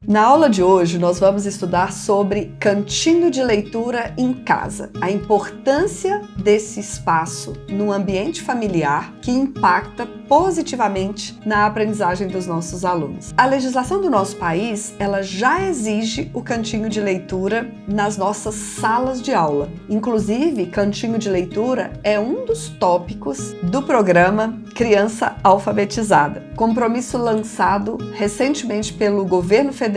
Na aula de hoje, nós vamos estudar sobre cantinho de leitura em casa, a importância desse espaço no ambiente familiar que impacta positivamente na aprendizagem dos nossos alunos. A legislação do nosso país, ela já exige o cantinho de leitura nas nossas salas de aula. Inclusive, cantinho de leitura é um dos tópicos do programa Criança Alfabetizada, compromisso lançado recentemente pelo governo federal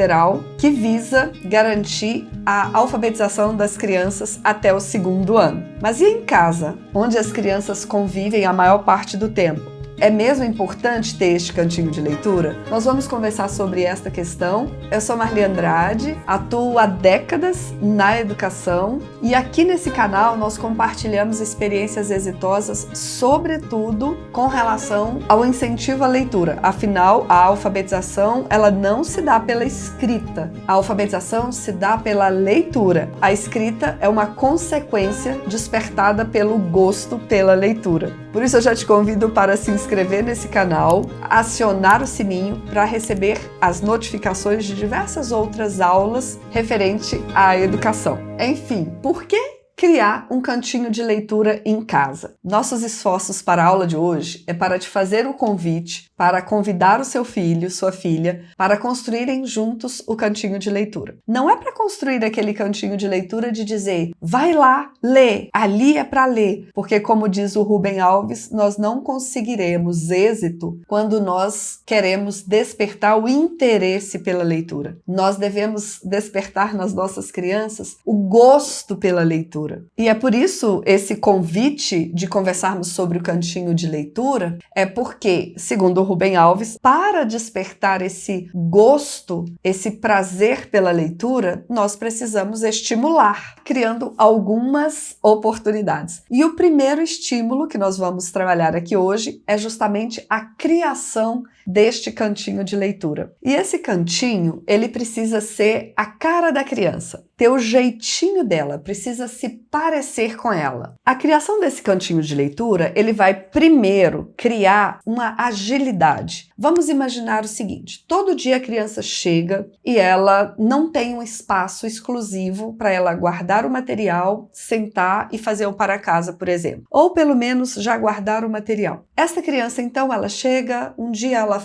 que visa garantir a alfabetização das crianças até o 2º ano. Mas e em casa, onde as crianças convivem a maior parte do tempo? É mesmo importante ter este cantinho de leitura? Nós vamos conversar sobre esta questão. Eu sou Marli Andrade, atuo há décadas na educação e aqui nesse canal nós compartilhamos experiências exitosas, sobretudo com relação ao incentivo à leitura. Afinal, a alfabetização ela não se dá pela escrita, a alfabetização se dá pela leitura. A escrita é uma consequência despertada pelo gosto pela leitura. Por isso eu já te convido para se inscrever nesse canal, acionar o sininho para receber as notificações de diversas outras aulas referente à educação. Enfim, por que criar um cantinho de leitura em casa? Nossos esforços para a aula de hoje é para te fazer o convite, para convidar o seu filho, sua filha, para construírem juntos o cantinho de leitura. Não é para construir aquele cantinho de leitura de dizer, vai lá, lê, ali é para ler, porque como diz o Rubem Alves, nós não conseguiremos êxito quando nós queremos despertar o interesse pela leitura. Nós devemos despertar nas nossas crianças o gosto pela leitura. E é por isso esse convite de conversarmos sobre o cantinho de leitura é porque, segundo o Rubem Alves, para despertar esse gosto, esse prazer pela leitura, nós precisamos estimular, criando algumas oportunidades. E o primeiro estímulo que nós vamos trabalhar aqui hoje é justamente a criação deste cantinho de leitura. E esse cantinho, ele precisa ser a cara da criança, ter o jeitinho dela, precisa se parecer com ela. A criação desse cantinho de leitura, ele vai primeiro criar uma agilidade. Vamos imaginar o seguinte, todo dia a criança chega e ela não tem um espaço exclusivo para ela guardar o material, sentar e fazer o para casa, por exemplo. Ou pelo menos já guardar o material. Essa criança, então, ela chega, um dia ela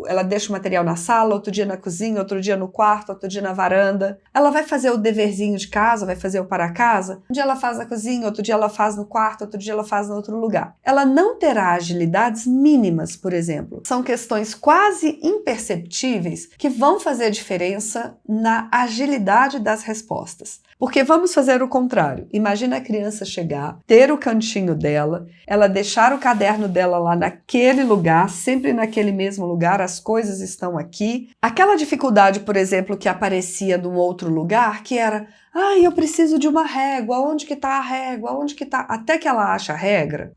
ela deixa o material na sala, outro dia na cozinha, outro dia no quarto, outro dia na varanda. Ela vai fazer o deverzinho de casa, vai fazer o para casa. Um dia ela faz na cozinha, outro dia ela faz no quarto, outro dia ela faz em outro lugar. Ela não terá agilidades mínimas, por exemplo. São questões quase imperceptíveis que vão fazer diferença na agilidade das respostas. Porque vamos fazer o contrário. Imagina a criança chegar, ter o cantinho dela, ela deixar o caderno dela lá naquele lugar, sempre naquele mesmo lugar, as coisas estão aqui. Aquela dificuldade, por exemplo, que aparecia num outro lugar, que era, eu preciso de uma régua, onde que está a régua, onde que está? Até que ela acha a regra.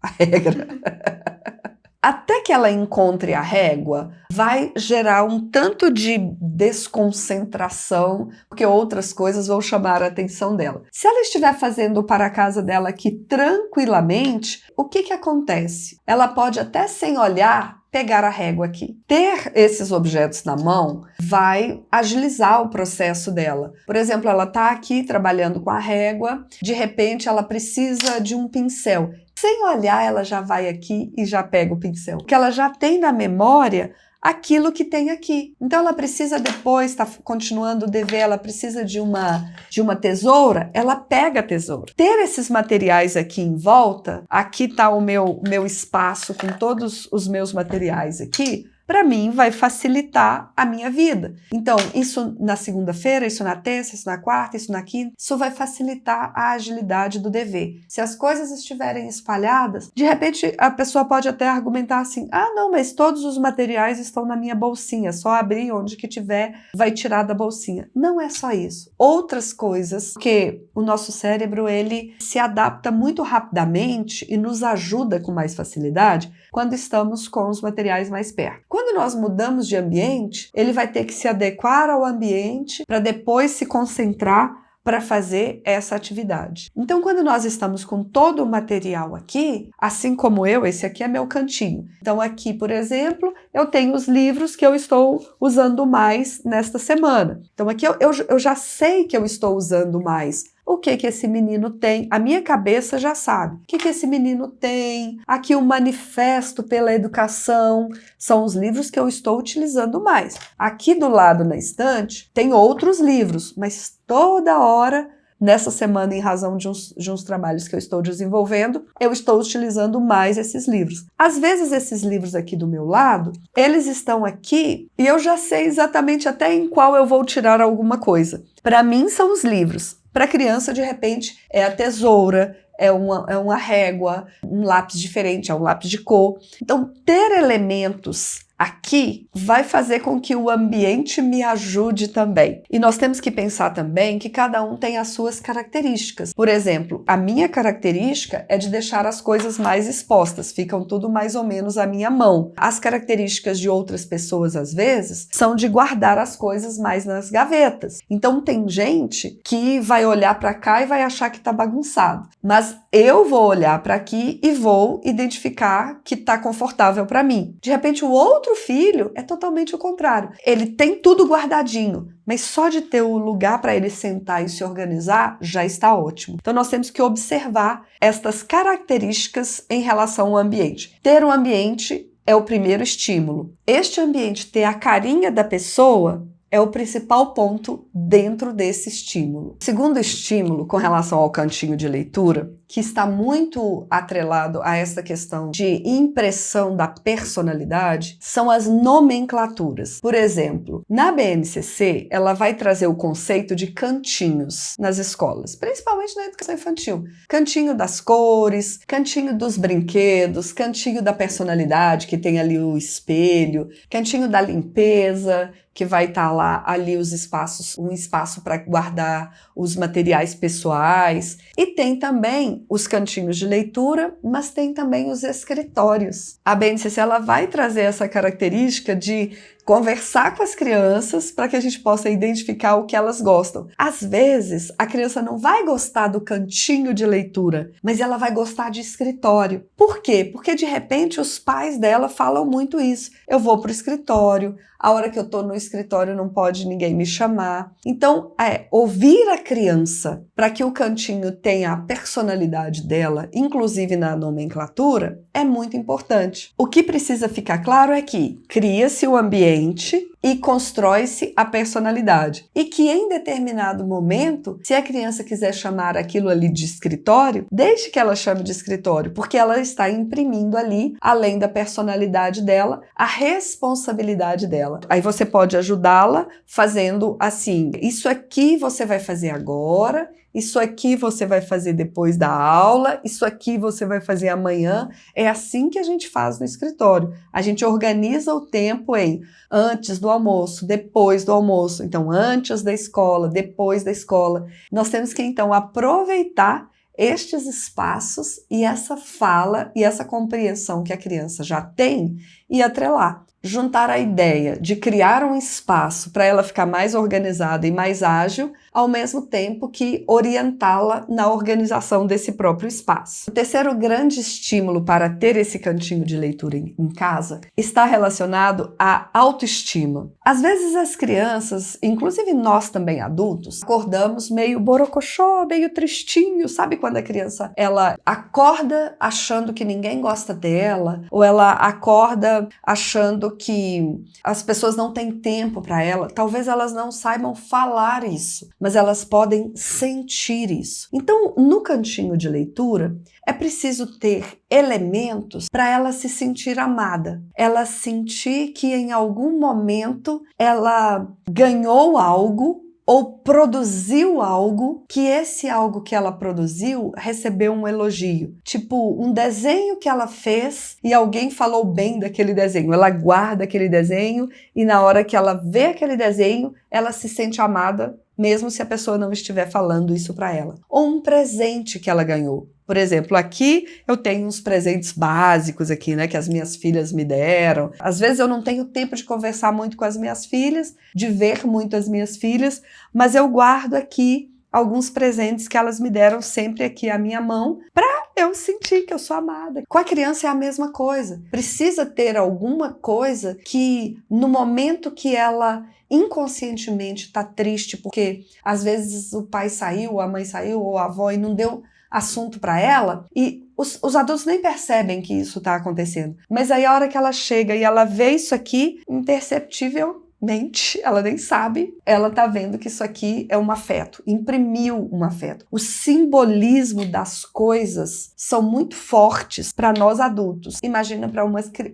Até que ela encontre a régua, vai gerar um tanto de desconcentração, porque outras coisas vão chamar a atenção dela. Se ela estiver fazendo o para casa dela aqui tranquilamente, o que acontece? Ela pode até sem olhar pegar a régua aqui. Ter esses objetos na mão vai agilizar o processo dela. Por exemplo, ela está aqui trabalhando com a régua, de repente ela precisa de um pincel. Sem olhar, ela já vai aqui e já pega o pincel. Porque ela já tem na memória aquilo que tem aqui. Então ela precisa depois, está continuando o dever, ela precisa de uma tesoura, ela pega a tesoura. Ter esses materiais aqui em volta, aqui está o meu espaço com todos os meus materiais aqui, para mim vai facilitar a minha vida. Então, isso na segunda-feira, isso na terça, isso na quarta, isso na quinta, isso vai facilitar a agilidade do dever. Se as coisas estiverem espalhadas, de repente a pessoa pode até argumentar assim, não, mas todos os materiais estão na minha bolsinha, só abrir onde que tiver, vai tirar da bolsinha. Não é só isso. Outras coisas, porque o nosso cérebro, ele se adapta muito rapidamente e nos ajuda com mais facilidade quando estamos com os materiais mais perto. Quando nós mudamos de ambiente, ele vai ter que se adequar ao ambiente para depois se concentrar para fazer essa atividade. Então, quando nós estamos com todo o material aqui, assim como esse aqui é meu cantinho. Então, aqui, por exemplo, eu tenho os livros que eu estou usando mais nesta semana. Então, aqui eu já sei que eu estou usando mais. O que esse menino tem? A minha cabeça já sabe. O que esse menino tem? Aqui o Manifesto pela Educação. São os livros que eu estou utilizando mais. Aqui do lado na estante tem outros livros, mas toda hora, nessa semana, em razão de uns trabalhos que eu estou desenvolvendo, eu estou utilizando mais esses livros. Às vezes esses livros aqui do meu lado, eles estão aqui e eu já sei exatamente até em qual eu vou tirar alguma coisa. Para mim são os livros. Para a criança, de repente, é a tesoura, é uma régua, um lápis diferente, é um lápis de cor. Então, ter elementos aqui vai fazer com que o ambiente me ajude também. E nós temos que pensar também que cada um tem as suas características. Por exemplo, a minha característica é de deixar as coisas mais expostas, ficam tudo mais ou menos à minha mão. As características de outras pessoas, às vezes, são de guardar as coisas mais nas gavetas. Então, tem gente que vai olhar para cá e vai achar que está bagunçado. Mas eu vou olhar para aqui e vou identificar que está confortável para mim. De repente, o outro filho é totalmente o contrário. Ele tem tudo guardadinho, mas só de ter o lugar para ele sentar e se organizar já está ótimo. Então nós temos que observar estas características em relação ao ambiente. Ter um ambiente é o primeiro estímulo. Este ambiente ter a carinha da pessoa é o principal ponto dentro desse estímulo. Segundo estímulo, com relação ao cantinho de leitura, que está muito atrelado a essa questão de impressão da personalidade, são as nomenclaturas. Por exemplo, na BNCC, ela vai trazer o conceito de cantinhos nas escolas, principalmente na educação infantil. Cantinho das cores, cantinho dos brinquedos, cantinho da personalidade, que tem ali o espelho, cantinho da limpeza, que vai estar lá ali os espaços, um espaço para guardar os materiais pessoais. E tem também os cantinhos de leitura, mas tem também os escritórios. A BNCC ela vai trazer essa característica de conversar com as crianças para que a gente possa identificar o que elas gostam. Às vezes, a criança não vai gostar do cantinho de leitura, mas ela vai gostar de escritório. Por quê? Porque, de repente, os pais dela falam muito isso. Eu vou para o escritório, a hora que eu estou no escritório não pode ninguém me chamar. Então, ouvir a criança para que o cantinho tenha a personalidade dela, inclusive na nomenclatura, é muito importante. O que precisa ficar claro é que cria-se o ambiente e constrói-se a personalidade. E que em determinado momento, se a criança quiser chamar aquilo ali de escritório, deixe que ela chame de escritório, porque ela está imprimindo ali, além da personalidade dela, a responsabilidade dela. Aí você pode ajudá-la fazendo assim, isso aqui você vai fazer agora, isso aqui você vai fazer depois da aula, isso aqui você vai fazer amanhã. É assim que a gente faz no escritório. A gente organiza o tempo em antes do almoço, depois do almoço. Então, antes da escola, depois da escola. Nós temos que, então, aproveitar estes espaços e essa fala e essa compreensão que a criança já tem e atrelar. Juntar a ideia de criar um espaço para ela ficar mais organizada e mais ágil, ao mesmo tempo que orientá-la na organização desse próprio espaço. O terceiro grande estímulo para ter esse cantinho de leitura em casa está relacionado à autoestima. Às vezes as crianças, inclusive nós também adultos, acordamos meio borocochô, meio tristinho, sabe quando a criança ela acorda achando que ninguém gosta dela, ou ela acorda achando que as pessoas não têm tempo para ela, talvez elas não saibam falar isso, mas elas podem sentir isso. Então, no cantinho de leitura, é preciso ter elementos para ela se sentir amada, ela sentir que em algum momento ela ganhou algo ou produziu algo, que esse algo que ela produziu recebeu um elogio. Tipo, um desenho que ela fez e alguém falou bem daquele desenho. Ela guarda aquele desenho e na hora que ela vê aquele desenho, ela se sente amada, mesmo se a pessoa não estiver falando isso para ela. Ou um presente que ela ganhou. Por exemplo, aqui eu tenho uns presentes básicos aqui, né, que as minhas filhas me deram. Às vezes eu não tenho tempo de conversar muito com as minhas filhas, de ver muito as minhas filhas, mas eu guardo aqui alguns presentes que elas me deram sempre aqui à minha mão para eu sentir que eu sou amada. Com a criança é a mesma coisa. Precisa ter alguma coisa que no momento que ela inconscientemente está triste porque às vezes o pai saiu, a mãe saiu ou a avó e não deu assunto para ela e os adultos nem percebem que isso está acontecendo. Mas aí a hora que ela chega e ela vê isso aqui, imperceptivelmente, ela nem sabe, ela tá vendo que isso aqui é um afeto, imprimiu um afeto. O simbolismo das coisas são muito fortes para nós adultos. Imagina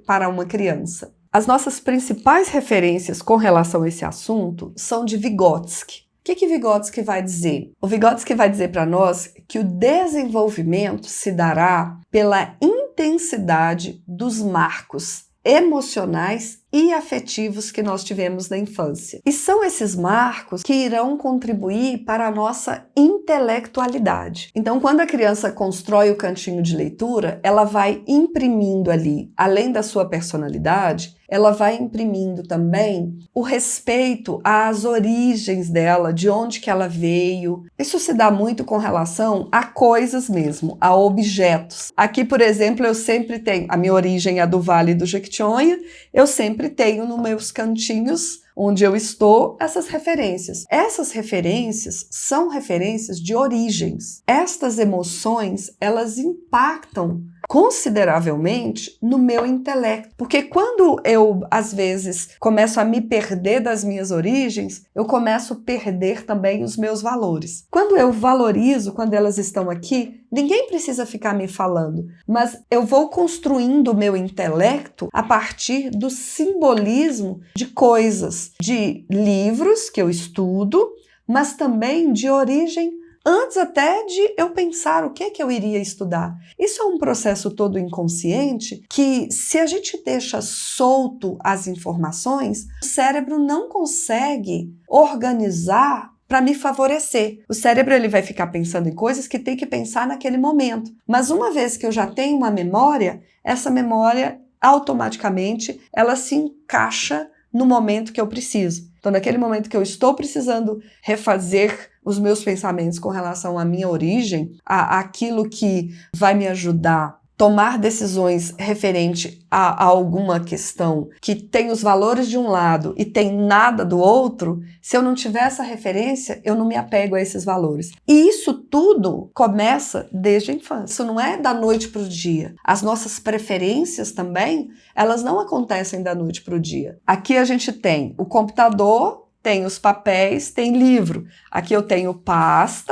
para uma criança. As nossas principais referências com relação a esse assunto são de Vygotsky. O que Vygotsky vai dizer? O Vygotsky vai dizer para nós que o desenvolvimento se dará pela intensidade dos marcos emocionais e afetivos que nós tivemos na infância. E são esses marcos que irão contribuir para a nossa intelectualidade. Então, quando a criança constrói o cantinho de leitura, ela vai imprimindo ali, além da sua personalidade, ela vai imprimindo também o respeito às origens dela, de onde que ela veio. Isso se dá muito com relação a coisas mesmo, a objetos. Aqui, por exemplo, eu sempre tenho, a minha origem é do Vale do Jequitinhonha, eu sempre tenho nos meus cantinhos onde eu estou essas referências. Essas referências são referências de origens. Estas emoções, elas impactam consideravelmente no meu intelecto. Porque quando eu, às vezes, começo a me perder das minhas origens, eu começo a perder também os meus valores. Quando eu valorizo, quando elas estão aqui, ninguém precisa ficar me falando, mas eu vou construindo o meu intelecto a partir do simbolismo de coisas, de livros que eu estudo, mas também de origem antes até de eu pensar o que eu iria estudar. Isso é um processo todo inconsciente que, se a gente deixa solto as informações, o cérebro não consegue organizar para me favorecer. O cérebro ele vai ficar pensando em coisas que tem que pensar naquele momento. Mas uma vez que eu já tenho uma memória, essa memória automaticamente ela se encaixa no momento que eu preciso. Então, naquele momento que eu estou precisando refazer os meus pensamentos com relação à minha origem, àquilo que vai me ajudar a tomar decisões referente a alguma questão que tem os valores de um lado e tem nada do outro, se eu não tiver essa referência, eu não me apego a esses valores. E isso tudo começa desde a infância. Isso não é da noite para o dia. As nossas preferências também, elas não acontecem da noite para o dia. Aqui a gente tem o computador, tem os papéis, tem livro. Aqui eu tenho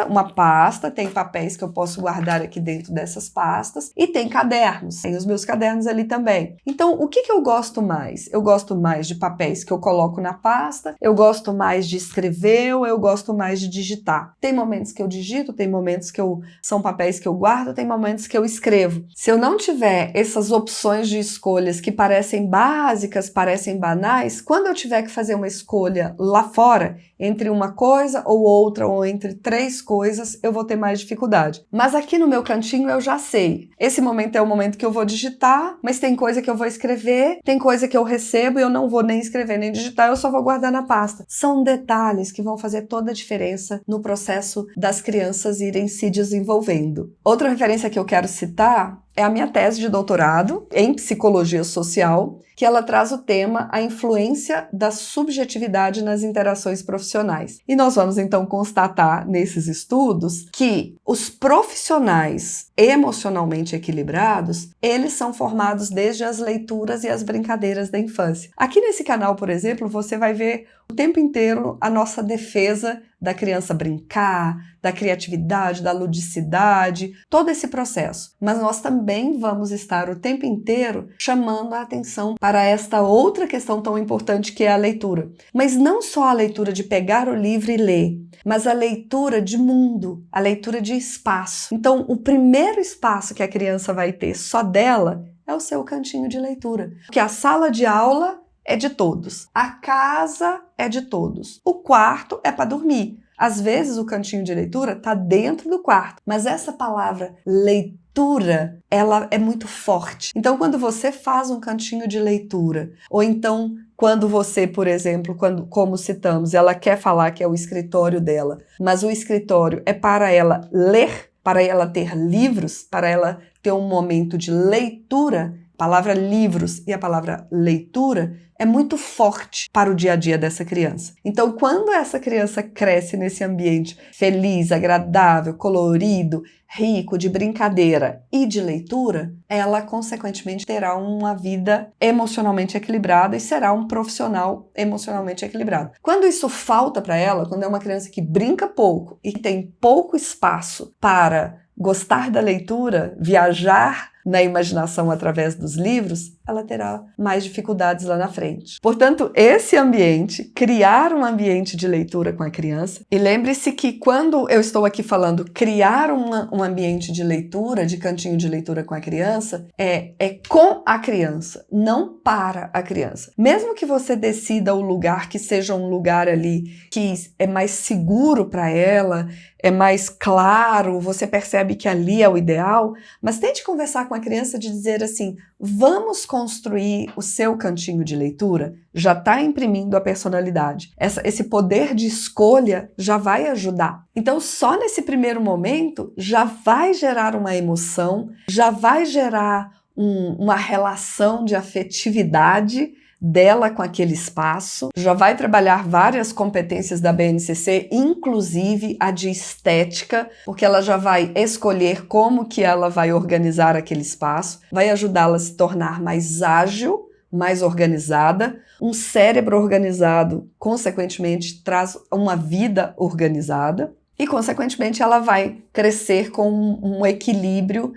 uma pasta, tem papéis que eu posso guardar aqui dentro dessas pastas e tem cadernos. Tem os meus cadernos ali também. Então, o que eu gosto mais? Eu gosto mais de papéis que eu coloco na pasta, eu gosto mais de escrever ou eu gosto mais de digitar. Tem momentos que eu digito, tem momentos que são papéis que eu guardo, tem momentos que eu escrevo. Se eu não tiver essas opções de escolhas que parecem básicas, parecem banais, quando eu tiver que fazer uma escolha lá fora, entre uma coisa ou outra, ou entre 3 coisas, eu vou ter mais dificuldade. Mas aqui no meu cantinho eu já sei. Esse momento é o momento que eu vou digitar, mas tem coisa que eu vou escrever, tem coisa que eu recebo e eu não vou nem escrever nem digitar, eu só vou guardar na pasta. São detalhes que vão fazer toda a diferença no processo das crianças irem se desenvolvendo. Outra referência que eu quero citar é a minha tese de doutorado em psicologia social, que ela traz o tema a influência da subjetividade nas interações profissionais. E nós vamos então constatar nesses estudos que os profissionais emocionalmente equilibrados, eles são formados desde as leituras e as brincadeiras da infância. Aqui nesse canal, por exemplo, você vai ver o tempo inteiro a nossa defesa da criança brincar, da criatividade, da ludicidade, todo esse processo. Mas nós também vamos estar o tempo inteiro chamando a atenção para esta outra questão tão importante que é a leitura. Mas não só a leitura de pegar o livro e ler, mas a leitura de mundo, a leitura de espaço. Então, o primeiro espaço que a criança vai ter só dela é o seu cantinho de leitura. Porque a sala de aula é de todos. A casa é de todos. O quarto é para dormir. Às vezes o cantinho de leitura está dentro do quarto, mas essa palavra leitura leitura, ela é muito forte. Então, quando você faz um cantinho de leitura, ou então quando você, por exemplo, como citamos, ela quer falar que é o escritório dela, mas o escritório é para ela ler, para ela ter livros, para ela ter um momento de leitura, a palavra livros e a palavra leitura é muito forte para o dia a dia dessa criança. Então, quando essa criança cresce nesse ambiente feliz, agradável, colorido, rico, de brincadeira e de leitura, ela, consequentemente, terá uma vida emocionalmente equilibrada e será um profissional emocionalmente equilibrado. Quando isso falta para ela, quando é uma criança que brinca pouco e tem pouco espaço para gostar da leitura, viajar na imaginação através dos livros, ela terá mais dificuldades lá na frente. Portanto, esse ambiente, criar um ambiente de leitura com a criança, e lembre-se que quando eu estou aqui falando criar um ambiente de leitura, de cantinho de leitura com a criança, é com a criança, não para a criança. Mesmo que você decida o lugar que seja um lugar ali que é mais seguro para ela, é mais claro, você percebe que ali é o ideal, mas tente conversar com a criança de dizer assim, vamos construir o seu cantinho de leitura? Já está imprimindo a personalidade. Esse poder de escolha já vai ajudar. Então, só nesse primeiro momento, já vai gerar uma emoção, já vai gerar uma relação de afetividade dela com aquele espaço, já vai trabalhar várias competências da BNCC, inclusive a de estética, porque ela já vai escolher como que ela vai organizar aquele espaço, vai ajudá-la a se tornar mais ágil, mais organizada. Um cérebro organizado, consequentemente, traz uma vida organizada. E, consequentemente, ela vai crescer com um equilíbrio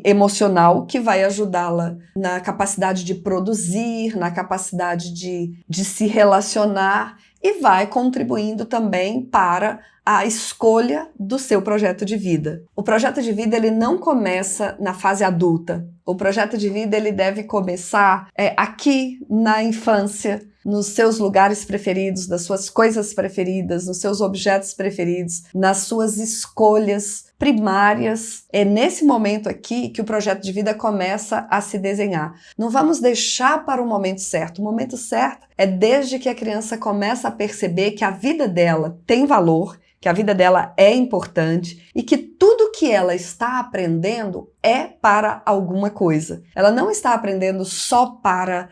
emocional que vai ajudá-la na capacidade de produzir, na capacidade de se relacionar e vai contribuindo também para a escolha do seu projeto de vida. O projeto de vida ele não começa na fase adulta. O projeto de vida ele deve começar aqui na infância, nos seus lugares preferidos, das suas coisas preferidas, nos seus objetos preferidos, nas suas escolhas primárias. É nesse momento aqui que o projeto de vida começa a se desenhar. Não vamos deixar para o momento certo. O momento certo é desde que a criança começa a perceber que a vida dela tem valor, que a vida dela é importante e que tudo que ela está aprendendo é para alguma coisa. Ela não está aprendendo só para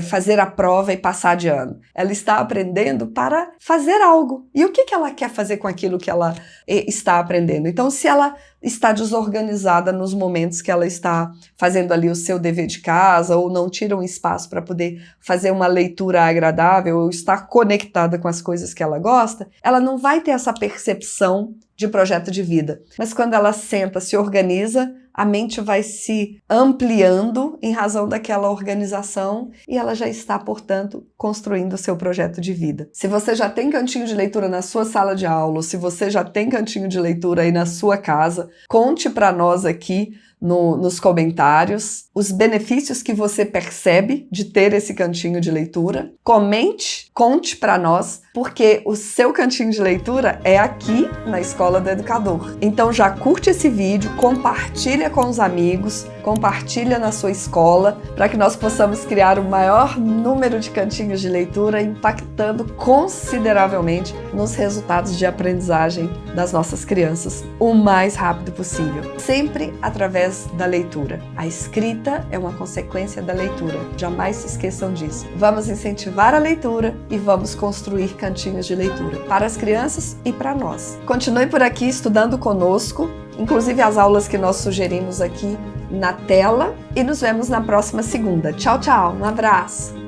fazer a prova e passar de ano. Ela está aprendendo para fazer algo. E o que ela quer fazer com aquilo que ela está aprendendo? Então, se ela está desorganizada nos momentos que ela está fazendo ali o seu dever de casa ou não tira um espaço para poder fazer uma leitura agradável ou estar conectada com as coisas que ela gosta, ela não vai ter essa percepção de projeto de vida. Mas quando ela senta, se organiza, a mente vai se ampliando em razão daquela organização e ela já está, portanto, construindo o seu projeto de vida. Se você já tem cantinho de leitura na sua sala de aula, ou se você já tem cantinho de leitura aí na sua casa, conte para nós aqui nos comentários os benefícios que você percebe de ter esse cantinho de leitura. Comente, conte para nós, porque o seu cantinho de leitura é aqui na Escola do Educador. Então já curte esse vídeo, compartilha com os amigos, compartilha na sua escola, para que nós possamos criar o maior número de cantinhos de leitura, impactando consideravelmente nos resultados de aprendizagem das nossas crianças o mais rápido possível. Sempre através da leitura. A escrita é uma consequência da leitura. Jamais se esqueçam disso. Vamos incentivar a leitura e vamos construir cantinhos de leitura para as crianças e para nós. Continue por aqui estudando conosco, inclusive as aulas que nós sugerimos aqui na tela, e nos vemos na próxima segunda. Tchau, tchau. Um abraço.